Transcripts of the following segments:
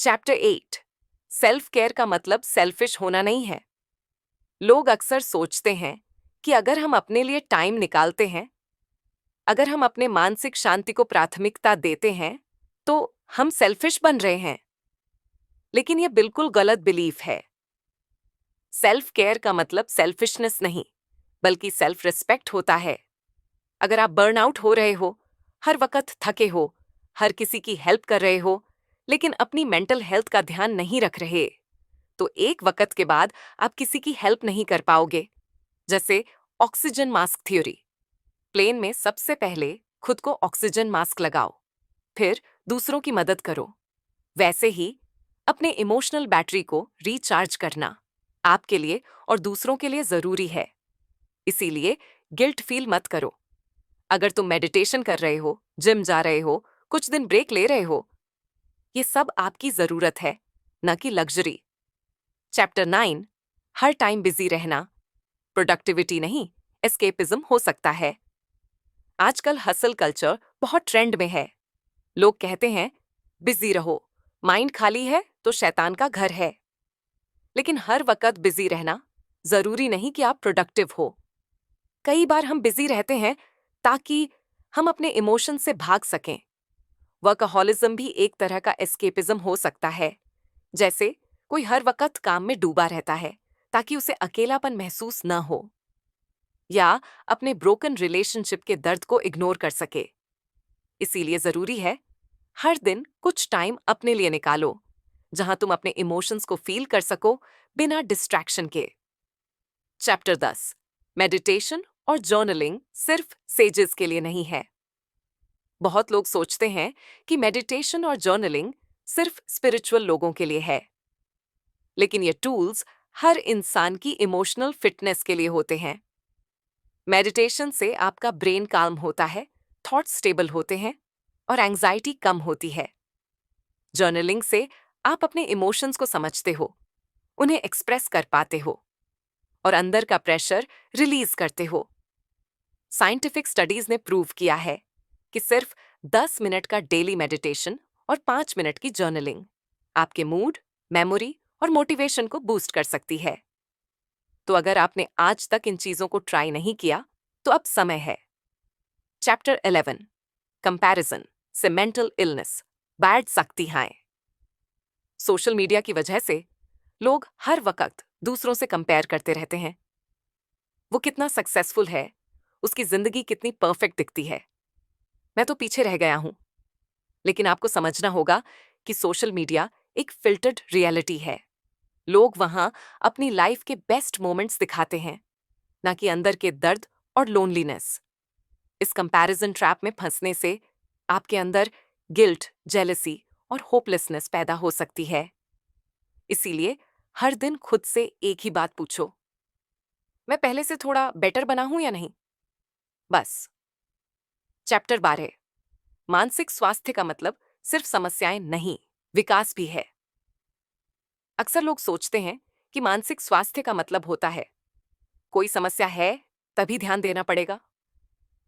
Chapter 8 self care का मतलब selfish होना नहीं है। लोग अक्सर सोचते हैं कि अगर हम अपने लिए टाइम निकालते हैं, अगर हम अपने मानसिक शांति को प्राथमिकता देते हैं, तो हम सेल्फिश बन रहे हैं। लेकिन यह बिल्कुल गलत बिलीफ है। सेल्फ केयर का मतलब सेल्फिशनेस नहीं, बल्कि सेल्फ रिस्पेक्ट होता है। अगर आप बर्नआउट हो रहे हो, हर वक्त थके हो, हर किसी की हेल्प कर रहे हो, लेकिन अपनी मेंटल हेल्थ का ध्यान नहीं रख रहे, तो एक वक्त के बाद आप किसी की हेल्प नहीं कर पाओगे। जैसे ऑक्सीजन मास्क थ्योरी। प्लेन में सबसे पहले खुद को ऑक्सीजन मास्क लगाओ, फिर दूसरों की मदद करो। वैसे ही अपने इमोशनल बैटरी को रिचार्ज करना आपके लिए और दूसरों के लिए जरूरी है। इसीलिए गिल्ट फील मत करो। अगर तुम मेडिटेशन कर रहे हो, जिम जा रहे हो, कुछ दिन ब्रेक ले रहे हो, ये सब आपकी जरूरत है, न कि लग्जरी। चैप्टर 9 हर टाइम बिजी रहना प्रोडक्टिविटी नहीं, एस्केपिज्म हो सकता है। आजकल हसल कल्चर बहुत ट्रेंड में है। लोग कहते हैं बिजी रहो, माइंड खाली है तो शैतान का घर है। लेकिन हर वक्त बिजी रहना जरूरी नहीं कि आप प्रोडक्टिव हो। कई बार हम बिजी रहते हैं ताकि हम अपने इमोशन से भाग सकें। वर्कहोलिज्म भी एक तरह का एस्केपिज्म हो सकता है। जैसे कोई हर वक्त काम में डूबा रहता है ताकि उसे अकेलापन महसूस न हो, या अपने ब्रोकन रिलेशनशिप के दर्द को इग्नोर कर सके। इसीलिए जरूरी है हर दिन कुछ टाइम अपने लिए निकालो, जहां तुम अपने इमोशंस को फील कर सको बिना डिस्ट्रैक्शन के। चैप्टर 10 मेडिटेशन और जर्नलिंग सिर्फ सेजेस के लिए नहीं है। बहुत लोग सोचते हैं कि मेडिटेशन और जर्नलिंग सिर्फ स्पिरिचुअल लोगों के लिए है, लेकिन ये टूल्स हर इंसान की इमोशनल फिटनेस के लिए होते हैं। मेडिटेशन से आपका ब्रेन काम होता है, थॉट्स स्टेबल होते हैं और एंजाइटी कम होती है। जर्नलिंग से आप अपने इमोशंस को समझते हो, उन्हें एक्सप्रेस कर पाते हो और अंदर का प्रेशर रिलीज करते हो। साइंटिफिक स्टडीज ने प्रूव किया है कि सिर्फ 10 मिनट का डेली मेडिटेशन और 5 मिनट की जर्नलिंग आपके मूड, मेमोरी और मोटिवेशन को बूस्ट कर सकती है। तो अगर आपने आज तक इन चीजों को ट्राई नहीं किया, तो अब समय है। चैप्टर 11 कंपैरिजन से मेंटल इलनेस बैड शक्तियां। सोशल मीडिया की वजह से लोग हर वक्त दूसरों से कंपेयर करते रहते हैं। वो कितना सक्सेसफुल है, उसकी जिंदगी कितनी परफेक्ट दिखती है, मैं तो पीछे रह गया हूं। लेकिन आपको समझना होगा कि सोशल मीडिया एक फिल्टर्ड रियलिटी है। लोग वहां अपनी लाइफ के बेस्ट मोमेंट्स दिखाते हैं, ना कि अंदर के दर्द और लोनलीनेस। इस कंपैरिजन ट्रैप में फंसने से आपके अंदर गिल्ट, जेलसी और होपलेसनेस पैदा हो सकती है। इसीलिए हर दिन खुद से एक ही बात पूछो, मैं पहले से थोड़ा बेटर बना हूं या नहीं? बस। चैप्टर 12 मानसिक स्वास्थ्य का मतलब सिर्फ समस्याएं नहीं, विकास भी है। अक्सर लोग सोचते हैं कि मानसिक स्वास्थ्य का मतलब होता है कोई समस्या है तभी ध्यान देना पड़ेगा।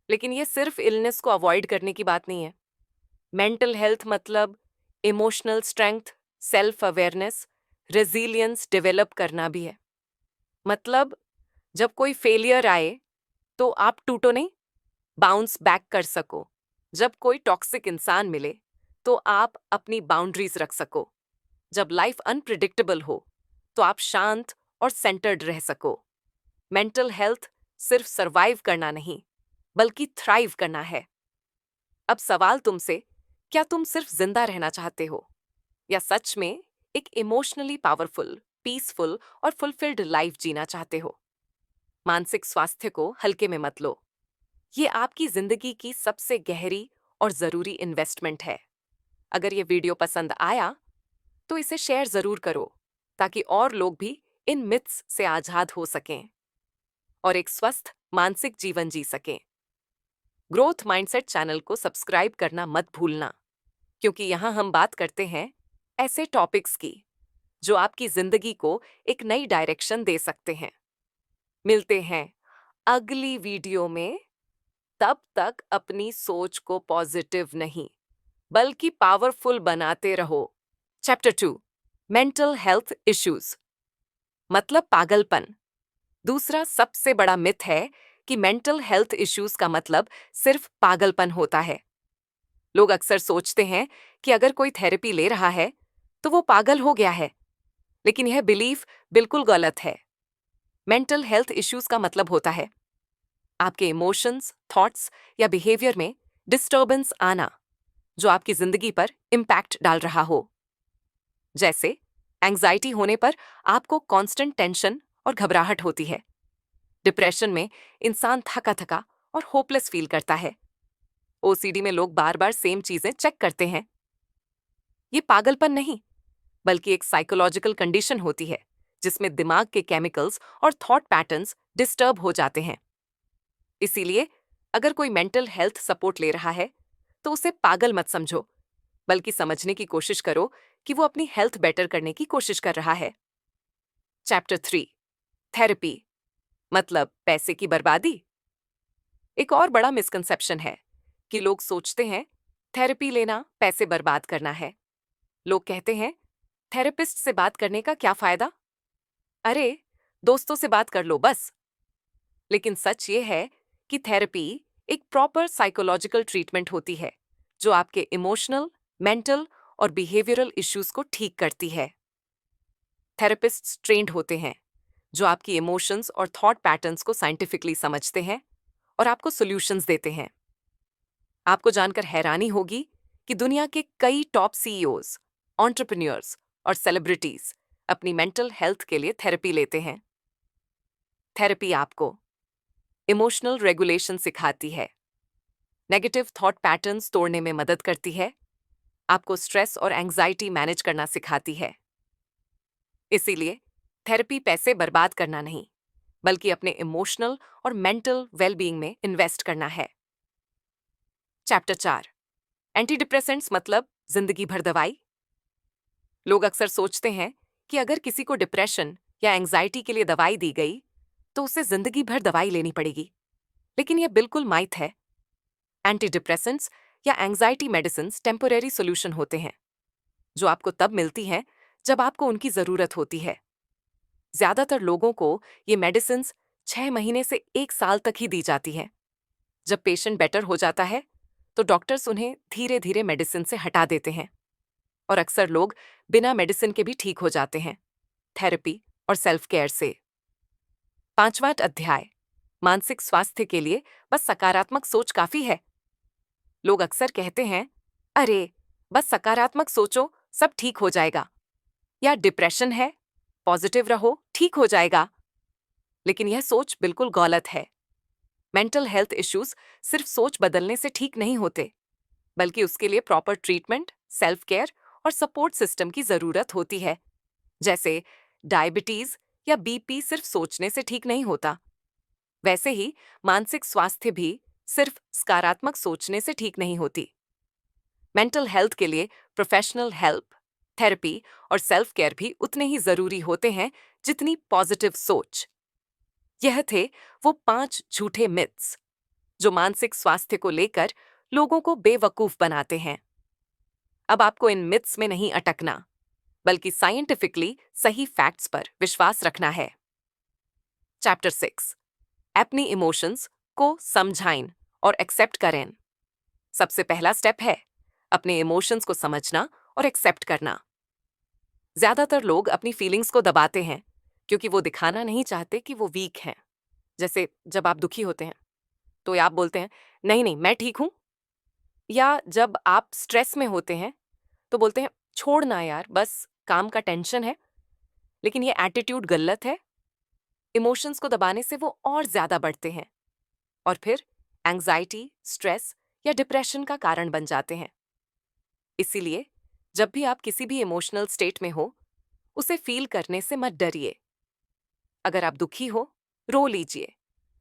लेकिन यह सिर्फ इलनेस को अवॉइड करने की बात नहीं है। मेंटल हेल्थ मतलब emotional strength, self awareness, resilience develop करना भी है। मतलब जब कोई फेलियर आए तो आप टूटो नहीं, बाउंस बैक कर सको। जब कोई टॉक्सिक इंसान मिले तो आप अपनी बाउंड्रीज रख सको। जब लाइफ अनप्रिडिक्टेबल हो तो आप शांत और सेंटर्ड रह सको। मेंटल हेल्थ सिर्फ सरवाइव करना नहीं, बल्कि थ्राइव करना है। अब सवाल तुमसे, क्या तुम सिर्फ जिंदा रहना चाहते हो, या सच में एक इमोशनली पावरफुल, पीसफुल और फुलफिल्ड लाइफ जीना चाहते हो? मानसिक स्वास्थ्य को हल्के में मत लो। ये आपकी जिंदगी की सबसे गहरी और जरूरी इन्वेस्टमेंट है। अगर ये वीडियो पसंद आया तो इसे शेयर जरूर करो, ताकि और लोग भी इन मिथ्स से आजाद हो सकें और एक स्वस्थ मानसिक जीवन जी सकें। ग्रोथ माइंडसेट चैनल को सब्सक्राइब करना मत भूलना, क्योंकि यहाँ हम बात करते हैं ऐसे टॉपिक्स की जो आपकी जिंदगी को एक नई डायरेक्शन दे सकते हैं। मिलते हैं अगली वीडियो में। तब तक अपनी सोच को पॉजिटिव नहीं, बल्कि पावरफुल बनाते रहो। चैप्टर 2 मेंटल हेल्थ इश्यूज मतलब पागलपन। दूसरा सबसे बड़ा मिथ है कि मेंटल हेल्थ इश्यूज का मतलब सिर्फ पागलपन होता है। लोग अक्सर सोचते हैं कि अगर कोई थेरेपी ले रहा है तो वो पागल हो गया है, लेकिन यह बिलीफ बिल्कुल गलत है। मेंटल हेल्थ इश्यूज का मतलब होता है आपके इमोशंस, थॉट्स या बिहेवियर में डिस्टर्बेंस आना जो आपकी जिंदगी पर इम्पैक्ट डाल रहा हो। जैसे एंजाइटी होने पर आपको कांस्टेंट टेंशन और घबराहट होती है। डिप्रेशन में इंसान थका थका और होपलेस फील करता है। ओसीडी में लोग बार बार सेम चीजें चेक करते हैं। ये पागलपन नहीं, बल्कि एक साइकोलॉजिकल कंडीशन होती है जिसमें दिमाग के केमिकल्स और थॉट पैटर्न्स डिस्टर्ब हो जाते हैं। इसीलिए अगर कोई मेंटल हेल्थ सपोर्ट ले रहा है तो उसे पागल मत समझो, बल्कि समझने की कोशिश करो कि वो अपनी हेल्थ बेटर करने की कोशिश कर रहा है। चैप्टर 3 थेरेपी मतलब पैसे की बर्बादी। एक और बड़ा मिसकंसेप्शन है कि लोग सोचते हैं थेरेपी लेना पैसे बर्बाद करना है। लोग कहते हैं थेरेपिस्ट से बात करने का क्या फायदा, अरे दोस्तों से बात कर लो बस। लेकिन सच ये है कि थेरेपी एक प्रॉपर साइकोलॉजिकल ट्रीटमेंट होती है जो आपके इमोशनल, मेंटल और बिहेवियरल इश्यूज को ठीक करती है। थेरेपिस्ट्स ट्रेंड होते हैं जो आपकी इमोशंस और थॉट पैटर्न्स को साइंटिफिकली समझते हैं और आपको सॉल्यूशंस देते हैं। आपको जानकर हैरानी होगी कि दुनिया के कई टॉप सीईओज, एंटरप्रेन्योर्स और सेलिब्रिटीज अपनी मेंटल हेल्थ के लिए थेरेपी लेते हैं। थेरेपी आपको इमोशनल रेगुलेशन सिखाती है, नेगेटिव थॉट पैटर्न्स तोड़ने में मदद करती है, आपको स्ट्रेस और एंजाइटी मैनेज करना सिखाती है। इसीलिए थेरेपी पैसे बर्बाद करना नहीं, बल्कि अपने इमोशनल और मेंटल वेलबींग में इन्वेस्ट करना है। चैप्टर 4 एंटी डिप्रेसेंट्स मतलब जिंदगी भर दवाई। लोग अक्सर सोचते हैं कि अगर किसी को डिप्रेशन या एंजाइटी के लिए दवाई दी गई तो उसे जिंदगी भर दवाई लेनी पड़ेगी, लेकिन यह बिल्कुल माइथ है। एंटी डिप्रेसेंट्स या एंजाइटी मेडिसिन टेम्पोरेरी सोल्यूशन होते हैं जो आपको तब मिलती हैं जब आपको उनकी जरूरत होती है। ज्यादातर लोगों को ये मेडिसिन 6 महीने से 1 साल तक ही दी जाती है। जब पेशेंट बेटर हो जाता है तो डॉक्टर्स उन्हें धीरे धीरे मेडिसिन से हटा देते हैं और अक्सर लोग बिना मेडिसिन के भी ठीक हो जाते हैं, थेरेपी और सेल्फ केयर से। 5वां अध्याय मानसिक स्वास्थ्य के लिए बस सकारात्मक सोच काफी है। लोग अक्सर कहते हैं अरे बस सकारात्मक सोचो सब ठीक हो जाएगा, या डिप्रेशन है पॉजिटिव रहो ठीक हो जाएगा। लेकिन यह सोच बिल्कुल गलत है। मेंटल हेल्थ इश्यूज सिर्फ सोच बदलने से ठीक नहीं होते, बल्कि उसके लिए प्रॉपर ट्रीटमेंट, सेल्फ केयर और सपोर्ट सिस्टम की जरूरत होती है। जैसे डायबिटीज या बीपी सिर्फ सोचने से ठीक नहीं होता, वैसे ही मानसिक स्वास्थ्य भी सिर्फ सकारात्मक सोचने से ठीक नहीं होती। मेंटल हेल्थ के लिए प्रोफेशनल हेल्प, थेरेपी और सेल्फ केयर भी उतने ही जरूरी होते हैं जितनी पॉजिटिव सोच। यह थे वो 5 झूठे मिथ्स जो मानसिक स्वास्थ्य को लेकर लोगों को बेवकूफ बनाते हैं। अब आपको इन मिथ्स में नहीं अटकना, बल्कि साइंटिफिकली सही फैक्ट्स पर विश्वास रखना है। चैप्टर 6 अपनी इमोशंस को समझाएं और एक्सेप्ट करें। सबसे पहला स्टेप है अपने इमोशंस को समझना और एक्सेप्ट करना। ज्यादातर लोग अपनी फीलिंग्स को दबाते हैं क्योंकि वो दिखाना नहीं चाहते कि वो वीक हैं। जैसे जब आप दुखी होते हैं तो आप बोलते हैं नहीं नहीं मैं ठीक हूं, या जब आप स्ट्रेस में होते हैं तो बोलते हैं छोड़ ना यार बस काम का टेंशन है। लेकिन ये एटीट्यूड गलत है। इमोशंस को दबाने से वो और ज्यादा बढ़ते हैं और फिर एंजाइटी, स्ट्रेस या डिप्रेशन का कारण बन जाते हैं। इसीलिए जब भी आप किसी भी इमोशनल स्टेट में हो उसे फील करने से मत डरिए। अगर आप दुखी हो रो लीजिए,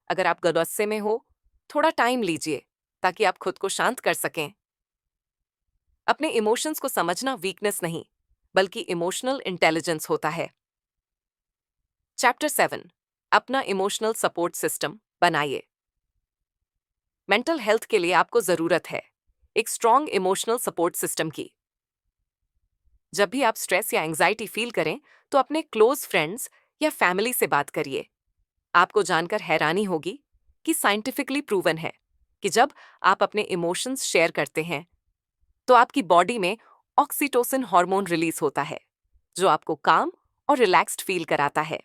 अगर आप गुस्से में हो थोड़ा टाइम लीजिए ताकि आप खुद को शांत कर सकें। अपने इमोशंस को समझना वीकनेस नहीं, बल्कि इमोशनल इंटेलिजेंस होता है। चैप्टर 7 अपना इमोशनल सपोर्ट सिस्टम बनाइए। मेंटल हेल्थ के लिए आपको जरूरत है एक स्ट्रॉन्ग इमोशनल सपोर्ट सिस्टम की। जब भी आप स्ट्रेस या एंजाइटी फील करें, तो अपने क्लोज फ्रेंड्स या फैमिली से बात करिए। आपको जानकर हैरानी होगी कि साइंटिफिकली प्रूवन है कि जब आप अपने इमोशंस शेयर करते हैं, तो आपकी बॉडी में ऑक्सीटोसिन हार्मोन रिलीज होता है, जो आपको काम और रिलैक्स्ड फील कराता है।